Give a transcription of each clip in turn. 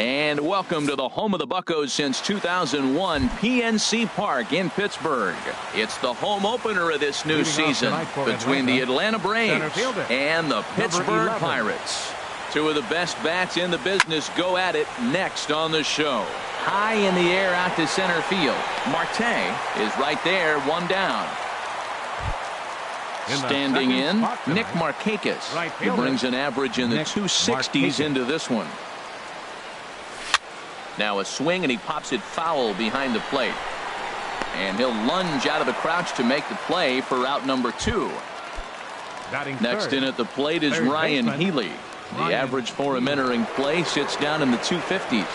And welcome to the home of the Buccos since 2001, PNC Park in Pittsburgh. It's the home opener of this new season between the Atlanta Braves and the Pittsburgh Pirates. Two of the best bats in the business go at it next on the show. High in the air out to center field. Marte is right there, one down. Standing in, Nick Markakis. He brings an average in the 260s into this one. Now a swing, and he pops it foul behind the plate. And he'll lunge out of the crouch to make the play for out number 2. Next in at the plate is Ryan Healy. The average for him entering play sits down in the 250s.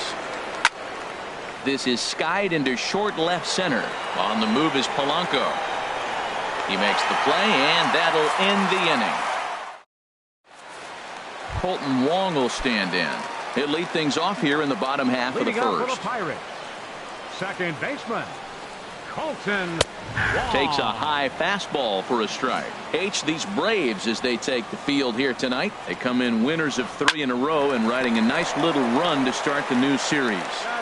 This is skied into short left center. On the move is Polanco. He makes the play, and that'll end the inning. Colton Wong will stand in. He'll lead things off here in the bottom half of the first. Second baseman Colton Wong takes a high fastball for a strike. These Braves, as they take the field here tonight, they come in winners of 3 in a row and riding a nice little run to start the new series.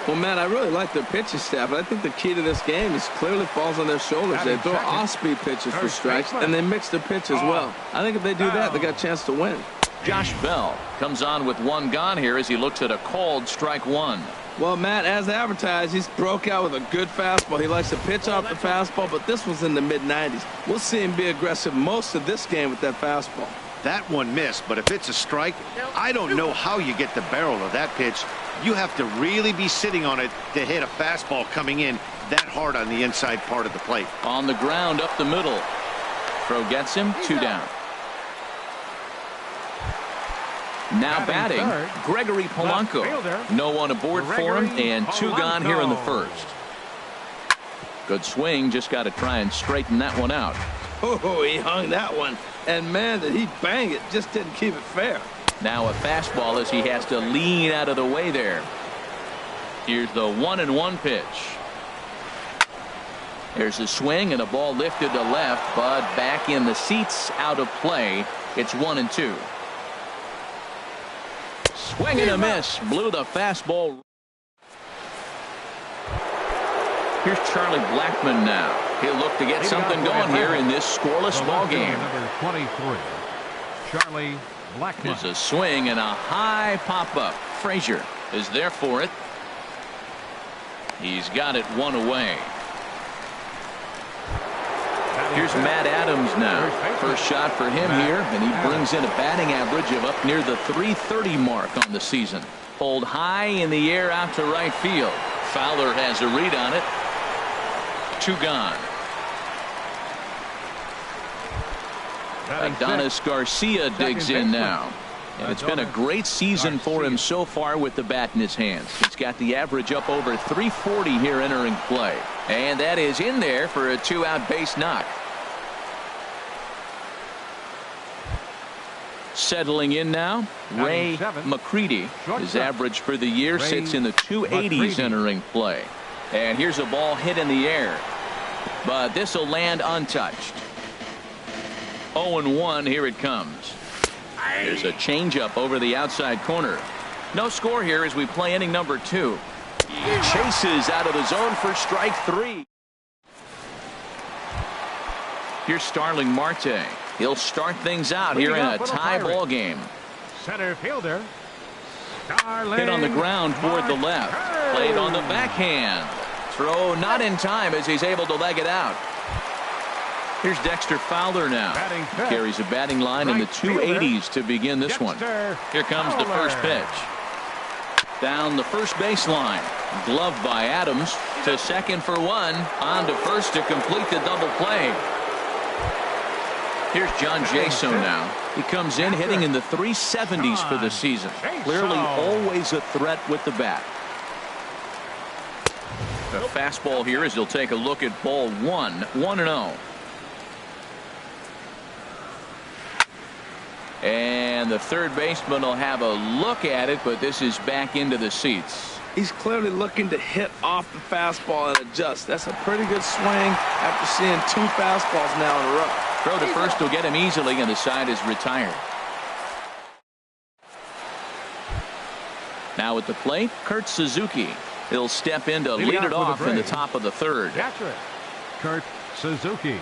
Well, Matt, I really like their pitching staff, but I think the key to this game is clearly falls on their shoulders. They throw off-speed pitches for strikes, and they mix their pitch as well. I think if they do that, they got a chance to win. Josh Bell comes on with one gone here as he looks at a called strike one. Well, Matt, as advertised, he's broke out with a good fastball. He likes to pitch off the fastball, but this was in the mid-90s. We'll see him be aggressive most of this game with that fastball. That one missed, but if it's a strike, I don't know how you get the barrel of that pitch. You have to really be sitting on it to hit a fastball coming in that hard on the inside part of the plate. On the ground up the middle. Throw gets him, 2 down. Now batting, Gregory Polanco. No one aboard for him, and 2 gone here in the first. Good swing, just got to try and straighten that one out. Oh, he hung that one, and man, did he bang it, just didn't keep it fair. Now a fastball as he has to lean out of the way there. Here's the 1-1 pitch. There's a swing and a ball lifted to left, but back in the seats, out of play. It's 1-2. Swing and a miss. Blew the fastball. Here's Charlie Blackmon now. He'll look to get something going here in this scoreless ball game. Number 23, Charlie Blackmon. There's a swing and a high pop-up. Frazier is there for it. He's got it 1 away. Here's Matt Adams now. First shot for him here, and he brings in a batting average of up near the .330 mark on the season. Pulled high in the air out to right field. Fowler has a read on it. 2 gone. Adonis Garcia digs in now. And it's been a great season for him so far with the bat in his hands. He's got the average up over .340 here entering play. And that is in there for a 2-out base knock. Settling in now, Ray McCready. His average for the year sits in the 280s entering play. And here's a ball hit in the air. But this will land untouched. 0-1, here it comes. There's a changeup over the outside corner. No score here as we play inning number 2. Chases out of the zone for strike 3. Here's Starling Marte. He'll start things out here in a tie ball game. Center fielder hit on the ground toward the left. Played on the backhand. Throw not in time as he's able to leg it out. Here's Dexter Fowler now. He carries a batting line in the 280s to begin this one. Here comes the first pitch. Down the first baseline. Gloved by Adams to second for 1. On to first to complete the double play. Here's John Jaso now. He comes in hitting in the 370s for the season. Clearly always a threat with the bat. The fastball here as he'll take a look at ball 1. 1-0. And the third baseman will have a look at it, but this is back into the seats. He's clearly looking to hit off the fastball and adjust. That's a pretty good swing after seeing 2 fastballs now in a row. Throw to first will get him easily, and the side is retired. Now at the plate, Kurt Suzuki. He'll step in to lead it off in the top of the third. Catcher, Kurt Suzuki.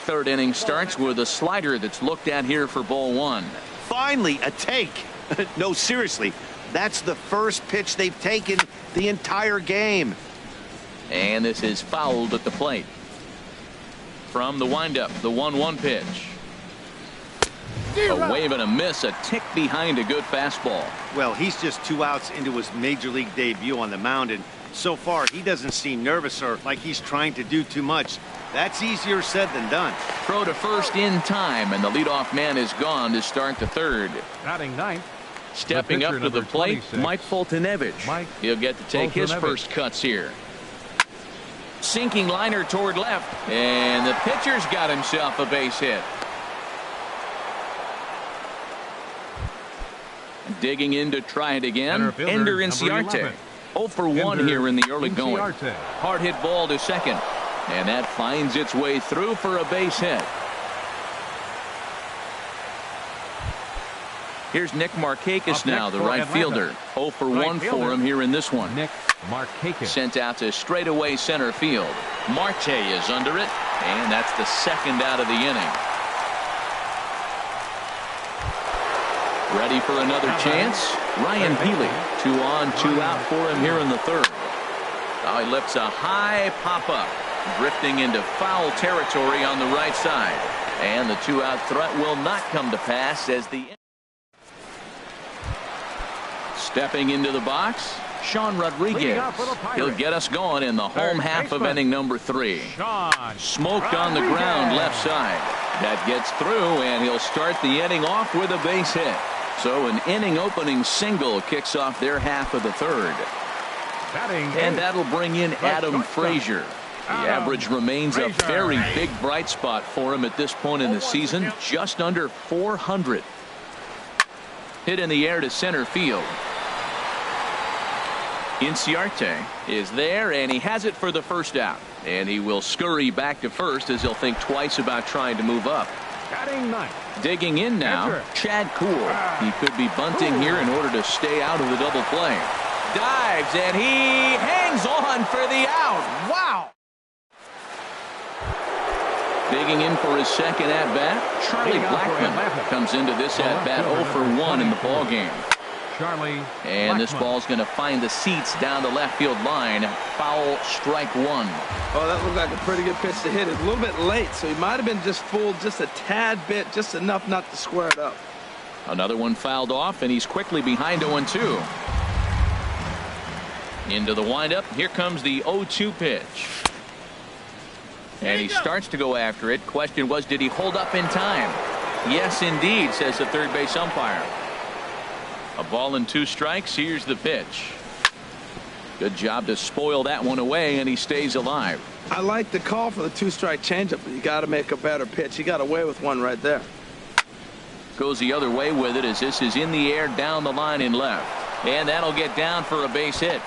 Third inning starts with a slider that's looked at here for ball one. Finally, a take. No, seriously, that's the first pitch they've taken the entire game. And this is fouled at the plate. From the windup, the 1-1 pitch. A wave and a miss, a tick behind a good fastball. Well, he's just 2 outs into his major league debut on the mound, and so far he doesn't seem nervous or like he's trying to do too much. That's easier said than done. Throw to first in time, and the leadoff man is gone to start the third. Batting ninth. Stepping up to the plate, Mike Foltynewicz. He'll get to take his first cuts here. Sinking liner toward left, and the pitcher's got himself a base hit. Digging in to try it again, Ender Inciarte. 0 for 1 here in the early going. Hard hit ball to second, and that finds its way through for a base hit. Here's Nick Markakis now, the right fielder. 0 for 1 for him here in this one. Nick Markakis. Sent out to straightaway center field. Marte is under it, and that's the second out of the inning. Ready for another chance? Ryan Healy. 2 on, 2 out for him here in the third. Now he lifts a high pop-up, drifting into foul territory on the right side. And the 2-out threat will not come to pass as the... Stepping into the box, Sean Rodriguez. He'll get us going in the home half of inning number 3. Smoked on the ground left side. That gets through, and he'll start the inning off with a base hit. So an inning opening single kicks off their half of the third. And that'll bring in Adam Frazier. The average remains a very big bright spot for him at this point in the season, just under 400. Hit in the air to center field. Inciarte is there, and he has it for the first out. And he will scurry back to first as he'll think twice about trying to move up. Digging in now, Chad Kuhl. He could be bunting here in order to stay out of the double play. Dives, and he hangs on for the out. Wow! Digging in for his second at-bat, Charlie Blackmon comes into this at-bat 0 for 1 in the ballgame. And this ball's going to find the seats down the left field line. Foul, strike 1. Oh, that looked like a pretty good pitch to hit. It's a little bit late, so he might have been just fooled just a tad bit, just enough not to square it up. Another one fouled off, and he's quickly behind 0-2. Into the windup. Here comes the 0-2 pitch. And he starts to go after it. Question was, did he hold up in time? Yes, indeed, says the third base umpire. A ball and 2 strikes. Here's the pitch. Good job to spoil that one away, and he stays alive. I like the call for the 2-strike changeup, but you got to make a better pitch. He got away with one right there. Goes the other way with it as this is in the air down the line in left. And that'll get down for a base hit.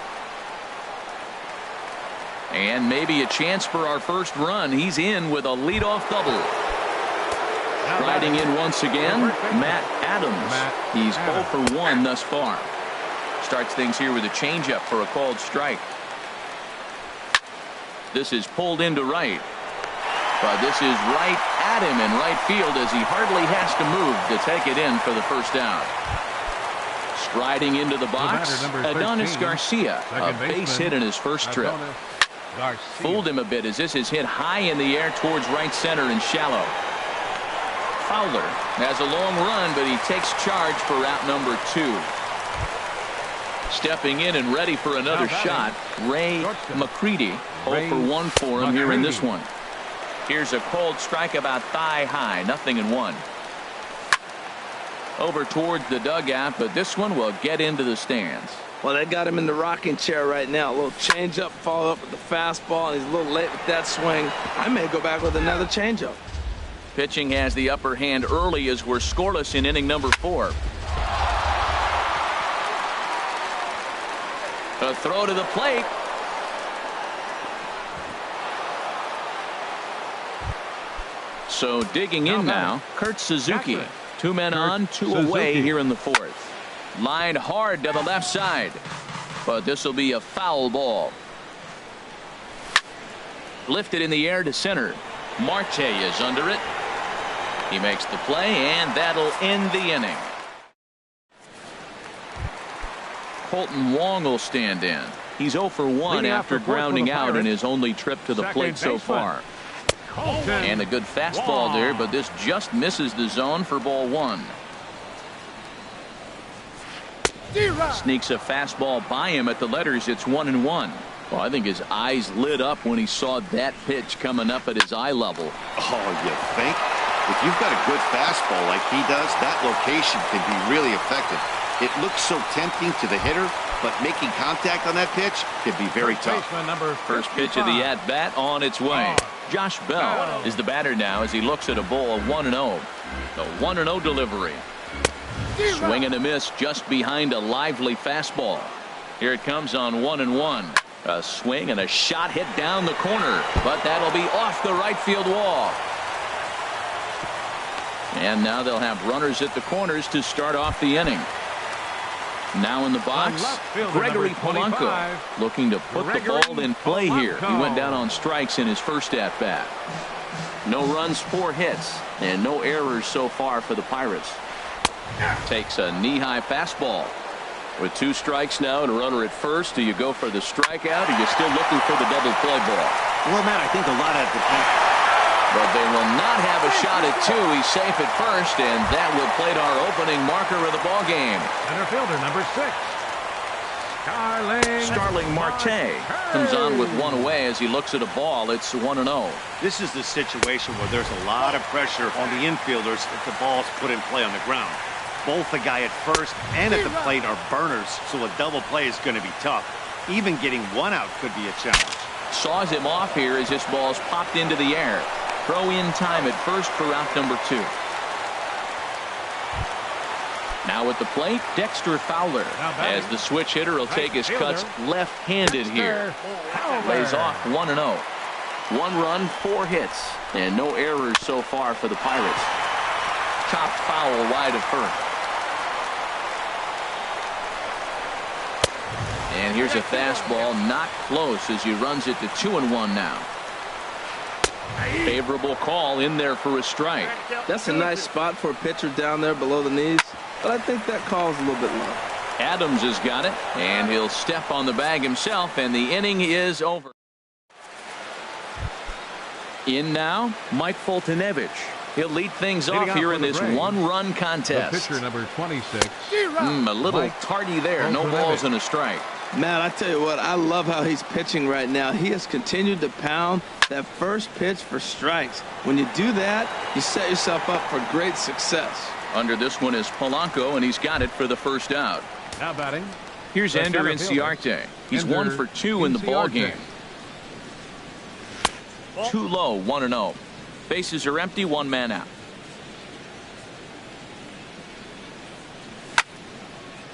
And maybe a chance for our first run. He's in with a leadoff double. Riding in once again, Matt Adams. He's 0 for 1 thus far. Starts things here with a changeup for a called strike. This is pulled into right. But this is right at him in right field as he hardly has to move to take it in for the first out. Striding into the box, Adonis Garcia, a base hit in his first trip. Fooled him a bit as this is hit high in the air towards right center and shallow. Fowler has a long run, but he takes charge for out number 2. Stepping in and ready for another shot, Ray McCready. 0 for 1 for him here in this one. Here's a cold strike about thigh high, 0-1. Over towards the dugout, but this one will get into the stands. Well, they got him in the rocking chair right now. A little changeup, follow up with the fastball, and he's a little late with that swing. I may go back with another changeup. Pitching has the upper hand early as we're scoreless in inning number 4. A throw to the plate. So digging in now, Kurt Suzuki. 2 men on, 2 away here in the 4th. Lined hard to the left side. But this will be a foul ball. Lifted in the air to center. Marte is under it. He makes the play, and that'll end the inning. Colton Wong will stand in. He's 0 for 1 after grounding out in his only trip to the plate so far. And a good fastball there, but this just misses the zone for ball 1. Sneaks a fastball by him at the letters. It's 1-1. Well, I think his eyes lit up when he saw that pitch coming up at his eye level. Oh, you think? If you've got a good fastball like he does, that location can be really effective. It looks so tempting to the hitter, but making contact on that pitch can be very tough. First pitch of the at-bat on its way. Josh Bell is the batter now as he looks at a ball of 1-0. The 1-0 delivery. Swing and a miss just behind a lively fastball. Here it comes on 1-1. A swing and a shot hit down the corner, but that'll be off the right field wall. And now they'll have runners at the corners to start off the inning. Now in the box, Gregory Polanco looking to put the ball in play here. He went down on strikes in his first at-bat. No runs, 4 hits, and no errors so far for the Pirates. Takes a knee-high fastball. With 2 strikes now and a runner at first, do you go for the strikeout, or are you still looking for the double play ball? Well, Matt, I think a lot of it depends. But they will not have a shot at 2. He's safe at first, and that will plate our opening marker of the ball game. Center fielder number 6. Starling Marte comes on with 1 away as he looks at a ball. It's 1-0. This is the situation where there's a lot of pressure on the infielders if the ball's put in play on the ground. Both the guy at first and at the plate are burners, so a double play is going to be tough. Even getting 1 out could be a challenge. Saws him off here as this ball's popped into the air. Throw in time at first for out number 2. Now at the plate, Dexter Fowler, as the switch hitter will take his cuts left-handed here. Lays off 1-0. 1 run, 4 hits, and no errors so far for the Pirates. Chopped foul wide of first. And here's a fastball, not close as he runs it to 2-1 now. Favorable call in there for a strike. That's a nice spot for a pitcher down there below the knees, but I think that call's a little bit low. Adams has got it, and he'll step on the bag himself, and the inning is over. In now, Mike Foltynewicz. He'll lead things off here in this 1-run contest. The pitcher number 26. A little tardy there. No balls and a strike. Man, I tell you what, I love how he's pitching right now. He has continued to pound that first pitch for strikes. When you do that, you set yourself up for great success. Under this one is Polanco, and he's got it for the first out. Now batting. Here's Ender Inciarte. He's 1 for 2 in the ball game. Too low, 1-0. Bases are empty, 1 man out.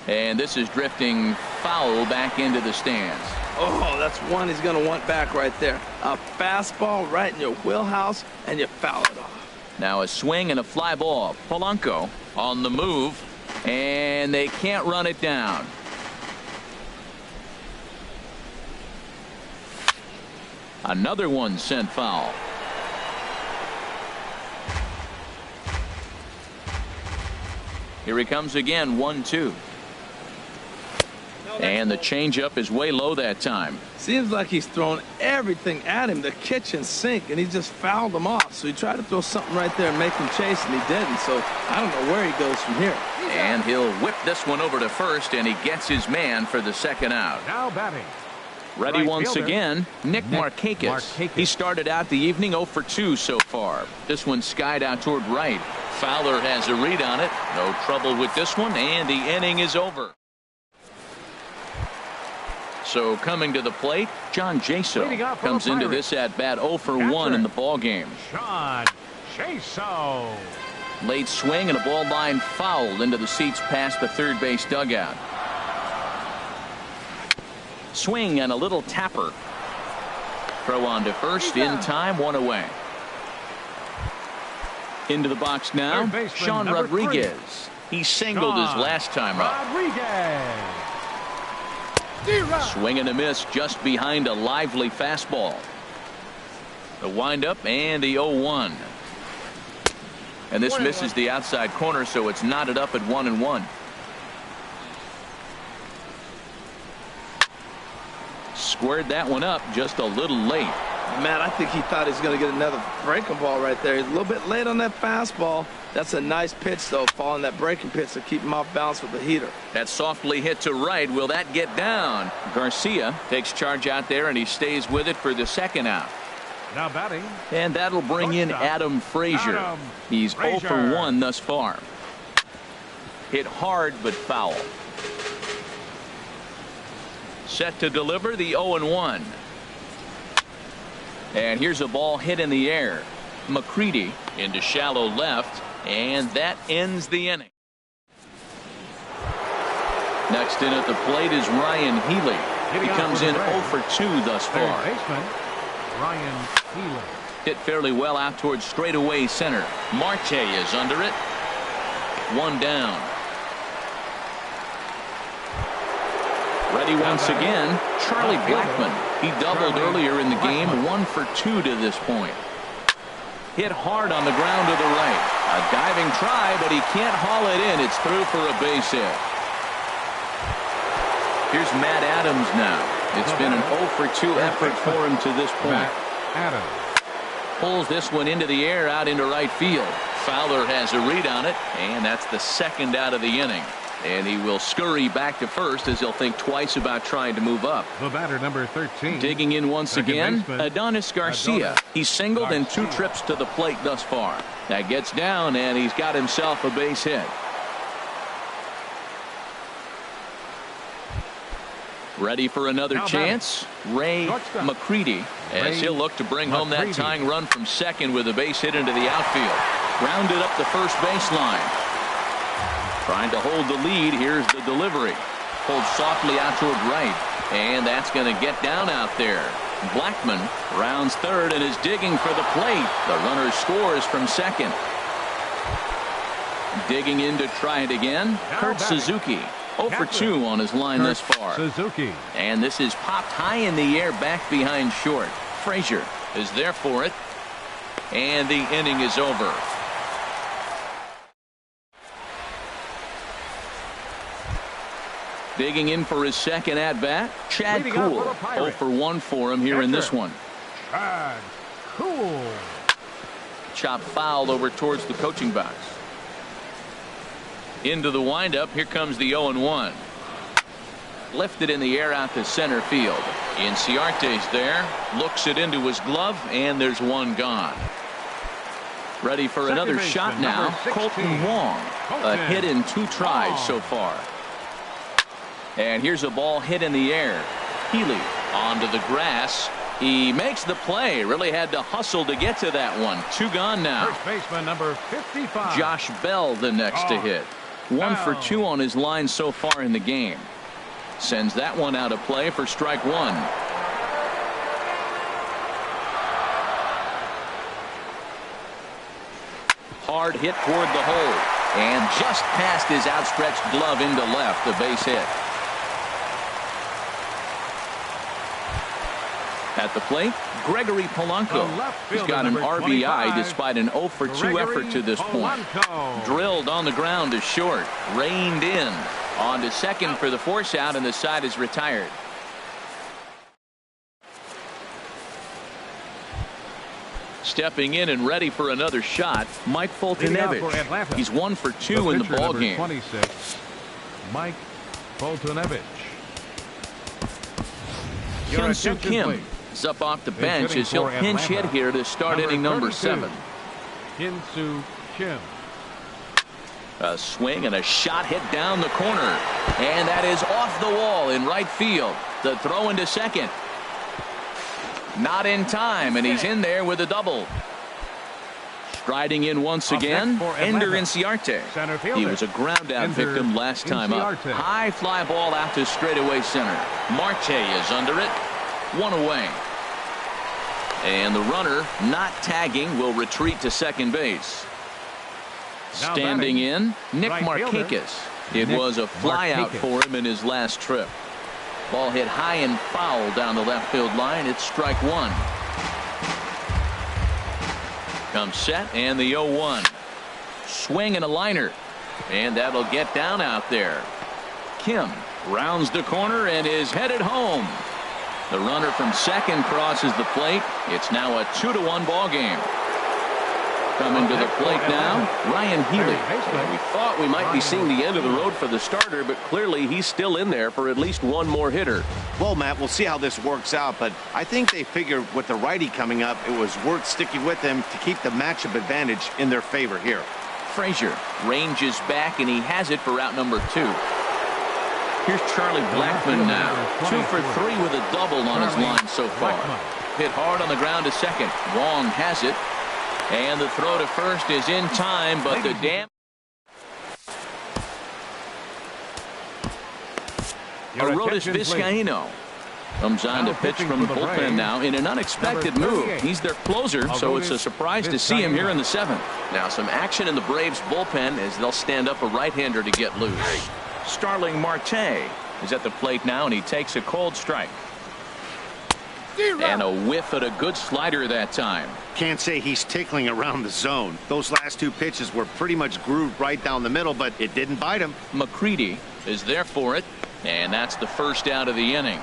And this is drifting foul back into the stands. Oh, that's one he's going to want back right there. A fastball right in your wheelhouse, and you foul it off. Now a swing and a fly ball. Polanco on the move, and they can't run it down. Another one sent foul. Here he comes again, 1-2. And the changeup is way low that time. Seems like he's thrown everything at him, the kitchen sink, and he just fouled him off. So he tried to throw something right there and make him chase, and he didn't. So I don't know where he goes from here. And he'll whip this one over to first, and he gets his man for the second out. Now batting. Ready Right once fielder, again, Nick Markakis. He started out the evening 0 for 2 so far. This one skied out toward right. Fowler has a read on it. No trouble with this one, and the inning is over. So coming to the plate, John Jaso comes into this at-bat 0 for 1 in the ball game. John Jaso. Late swing and a ball line fouled into the seats past the third base dugout. Swing and a little tapper. Throw on to first in time, 1 away. Into the box now, Sean Rodriguez. He singled his last time up. Swing and a miss just behind a lively fastball. The windup and the 0-1. And this misses the outside corner, so it's knotted up at 1-1. Squared that one up just a little late. Man, I think he thought he was going to get another breaking ball right there. He's a little bit late on that fastball. That's a nice pitch, though, following that breaking pitch to keep him off balance with the heater. That softly hit to right. Will that get down? Garcia takes charge out there, and he stays with it for the second out. Now batting. And that'll bring in Adam Frazier. He's 0 for 1 thus far. Hit hard but foul. Set to deliver the 0-1. And here's a ball hit in the air. McCready into shallow left, and that ends the inning. Next in at the plate is Ryan Healy. He comes in 0 for 2 thus far. Ryan Healy. Hit fairly well out towards straightaway center. Marte is under it. One down. Ready once again, Charlie Blackmon. He doubled earlier in the game, 1 for 2 to this point. Hit hard on the ground to the right. A diving try, but he can't haul it in. It's through for a base hit. Here's Matt Adams now. It's been an 0 for 2 effort for him to this point. Adams pulls this one into the air out into right field. Fowler has a read on it, and that's the second out of the inning. And he will scurry back to first as he'll think twice about trying to move up. The batter, number 13. Digging in once again, Adonis Garcia. He's singled in 2 trips to the plate thus far. That gets down, and he's got himself a base hit. Ready for another chance, Ray McCready, as he'll look to bring home that tying run from second with a base hit into the outfield. Grounded up the first baseline. Trying to hold the lead. Here's the delivery. Pulled softly out toward right. And that's going to get down out there. Blackmon rounds third and is digging for the plate. The runner scores from second. Digging in to try it again. Kurt Suzuki. 0 for 2 on his line thus far. Suzuki. And this is popped high in the air back behind short. Frazier is there for it. And the inning is over. Digging in for his second at-bat, Chad Kuhl. 0 for 1 for him here in this one. Chad Kuhl. Chop fouled over towards the coaching box. Into the windup. Here comes the 0-1. Lifted in the air out to center field. Inciarte's there. Looks it into his glove, and there's one gone. Ready for another shot now. Colton Wong. A hit in 2 tries so far. And here's a ball hit in the air. Healy onto the grass. He makes the play. Really had to hustle to get to that one. 2 gone now. First baseman number 55. Josh Bell the next to hit. 1 for 2 on his line so far in the game. Sends that one out of play for strike 1. Hard hit toward the hole. And just past his outstretched glove into left. A base hit. At the plate, Gregory Polanco. He's got an RBI despite an 0 for 2 effort to this point. Drilled on the ground to short. Reined in. On to second for the force out, and the side is retired. Stepping in and ready for another shot, Mike Foltynewicz. He's 1 for 2 in the ballgame. 26, Mike Foltynewicz. Hyun-Soo Kim is up off the bench as he'll pinch hit here to start inning number 7. Hyun-Soo Kim. A swing and a shot hit down the corner. And that is off the wall in right field. The throw into second. Not in time, and he's in there with a double. Striding in once again, Ender Inciarte. He was a ground out victim last time up. High fly ball out to straightaway center. Marte is under it. 1 away. And the runner not tagging will retreat to second base. Standing in, Nick right fielder, Markakis. It Nick was a flyout Markakis. for him in his last trip. Ball hit high and foul down the left field line. It's strike one. Comes set and the 0-1. Swing and a liner. And that'll get down out there. Kim rounds the corner and is headed home. The runner from second crosses the plate. It's now a 2-1 ball game. Coming to the plate now, Ryan Healy. We thought we might be seeing the end of the road for the starter, but clearly he's still in there for at least one more hitter. Well, Matt, we'll see how this works out, but I think they figured with the righty coming up, it was worth sticking with him to keep the matchup advantage in their favor here. Frazier ranges back, and he has it for out number 2. Here's Charlie Blackmon now. 2 for 3 with a double on his line so far. Hit hard on the ground to second. Wong has it. And the throw to first is in time, but the damn. Arodys Vizcaíno comes on to pitch from the bullpen now in an unexpected move. He's their closer, so it's a surprise to see him here in the 7th. Now some action in the Braves bullpen as they'll stand up a right-hander to get loose. Starling Marte is at the plate now, and he takes a cold strike. And a whiff at a good slider that time. Can't say he's tickling around the zone. Those last 2 pitches were pretty much grooved right down the middle, but it didn't bite him. McCready is there for it, and that's the first out of the inning.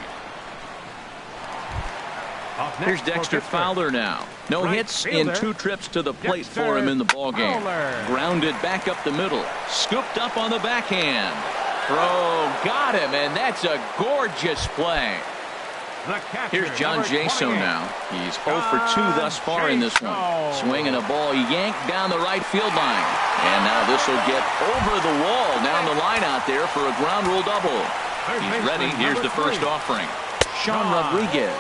Here's Dexter Fowler now. No hits in 2 trips to the plate for him in the ballgame. Grounded back up the middle. Scooped up on the backhand. Throw got him, and that's a gorgeous play. Here's John Jaso now. He's 0 for 2 thus far in this one. Swinging a ball yanked down the right field line. And now this will get over the wall down the line out there for a ground rule double. He's ready. Here's the first offering. Sean Rodriguez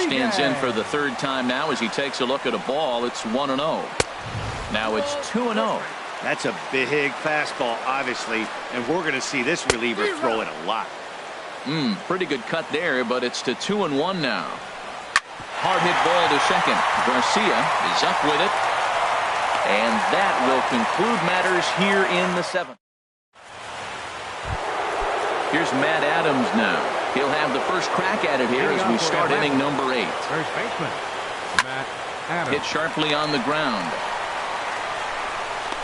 stands in for the 3rd time now as he takes a look at a ball. It's 1-0. Now it's 2-0. That's a big fastball, obviously, and we're going to see this reliever throw it a lot. Pretty good cut there, but it's to 2-1 now. Hard hit ball to second. Garcia is up with it. And that will conclude matters here in the 7th. Here's Matt Adams now. He'll have the first crack at it here as we start inning number 8. First baseman, Matt Adams. Hit sharply on the ground.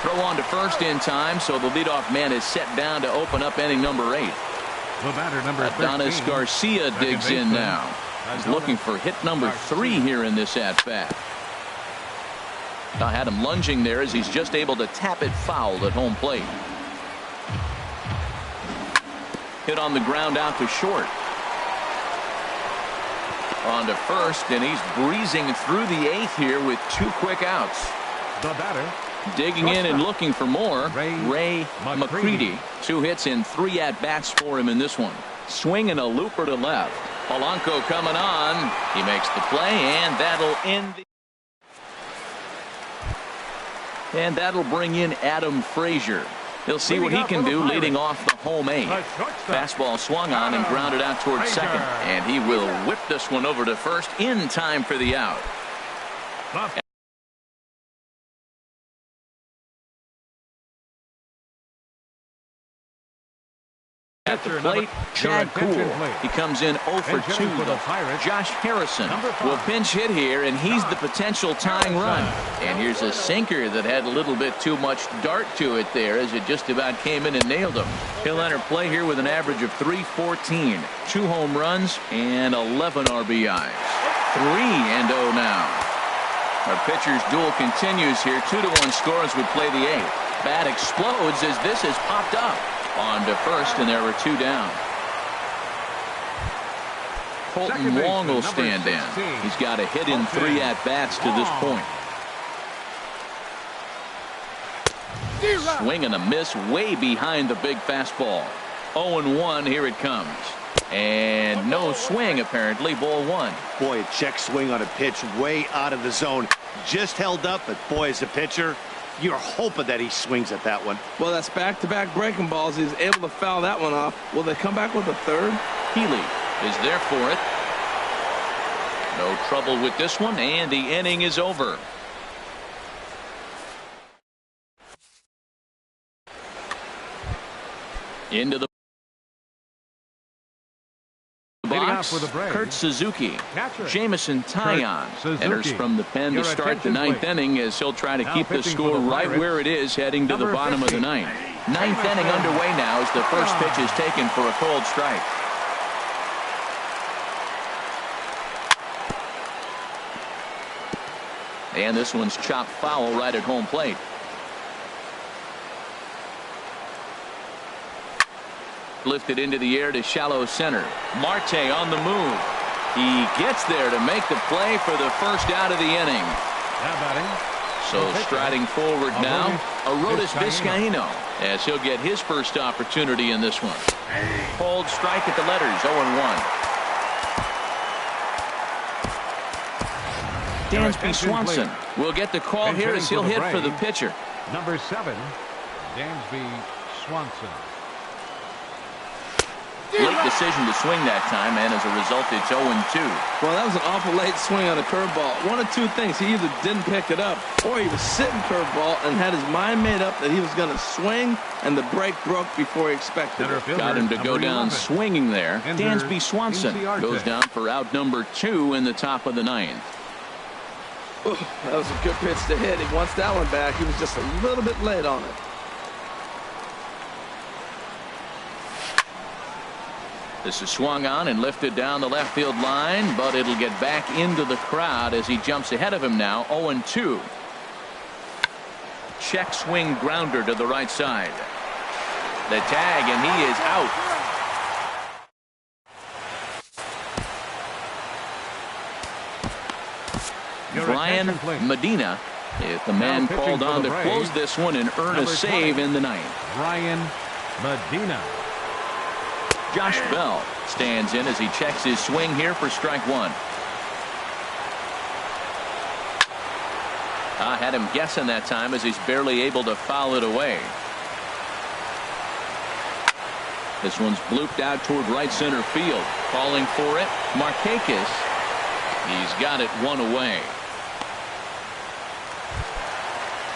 Throw on to first in time, so the leadoff man is set down to open up inning number 8. The batter, number 13, Adonis Garcia digs in now. He's looking for hit number 3 here in this at-bat. I had him lunging there as he's just able to tap it foul at home plate. Hit on the ground out to short. On to first, and he's breezing through the 8th here with 2 quick outs. The batter, digging in and looking for more, Ray McCready. 2 hits in 3 at-bats for him in this one. Swinging a looper to left. Polanco coming on. He makes the play, and that'll end. And that'll bring in Adam Frazier. He'll see what he can do leading off the home 8. Fastball swung on and grounded out towards second. And he will whip this one over to first in time for the out. At the plate, Chad Kuhl. He comes in 0 for 2. Josh Harrison will pinch hit here, and he's the potential tying run. And here's a sinker that had a little bit too much dart to it there as it just about came in and nailed him. He'll enter play here with an average of .314, 2 home runs, and 11 RBIs. 3-0 now. Our pitcher's duel continues here. 2-1 score as we play the 8th. Bat explodes as this has popped up. On to first, and there were 2 down. Colton Wong will stand in. He's got a hit in 3 at-bats to this point. Swing and a miss way behind the big fastball. 0-1, here it comes. And no swing, apparently. Ball 1. Boy, a check swing on a pitch way out of the zone. Just held up, but boy, as a pitcher, you're hoping that he swings at that one. Well, that's back-to-back breaking balls. He's able to foul that one off. Will they come back with a 3rd? Healy is there for it. No trouble with this one, and the inning is over. Into the box, Kurt Suzuki. Jamison Tyon enters from the pen to start the ninth inning as he'll try to keep the score right where it is heading to the bottom of the ninth. Ninth inning underway now as the first pitch is taken for a cold strike. And this one's chopped foul right at home plate. Lifted into the air to shallow center. Marte on the move. He gets there to make the play for the first out of the inning. So striding forward now, Arodys Vizcaíno, as he'll get his first opportunity in this one. Cold strike at the letters, 0-1. Dansby Swanson will get the call here as he'll hit for the pitcher. Number 7, Dansby Swanson. Late decision to swing that time, and as a result, it's 0-2. Well, that was an awful late swing on a curveball. One of two things. He either didn't pick it up, or he was sitting curveball and had his mind made up that he was going to swing, and the break broke before he expected it. Got him to go down swinging there. Dansby Swanson goes down for out number 2 in the top of the ninth. Ooh, that was a good pitch to hit. He wants that one back. He was just a little bit late on it. This is swung on and lifted down the left field line, but it'll get back into the crowd as he jumps ahead of him now, 0-2. Check swing grounder to the right side. The tag, and he is out. Brian Medina is the man called on to close this one and earn a save in the ninth. Brian Medina. Josh Bell stands in as he checks his swing here for strike 1. I had him guessing that time as he's barely able to foul it away. This one's blooped out toward right center field. Calling for it, Markakis. He's got it one away.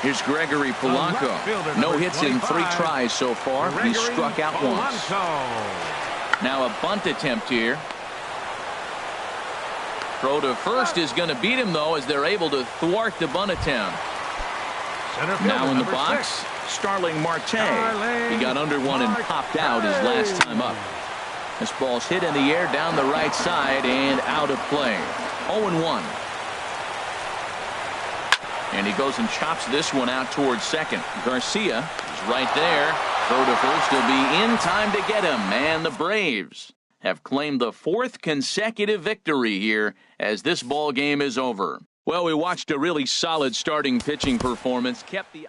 Here's Gregory Polanco. No hits in 3 tries so far. He's struck out once. Now a bunt attempt here. Throw to first is going to beat him, though, as they're able to thwart the bunt attempt. Now in the box, Starling Marte. He got under one and popped out his last time up. This ball's hit in the air down the right side and out of play. 0-1. And he goes and chops this one out towards second. Garcia is right there. Throw to first will be in time to get him. And the Braves have claimed the 4th consecutive victory here as this ball game is over. Well, we watched a really solid starting pitching performance. Kept the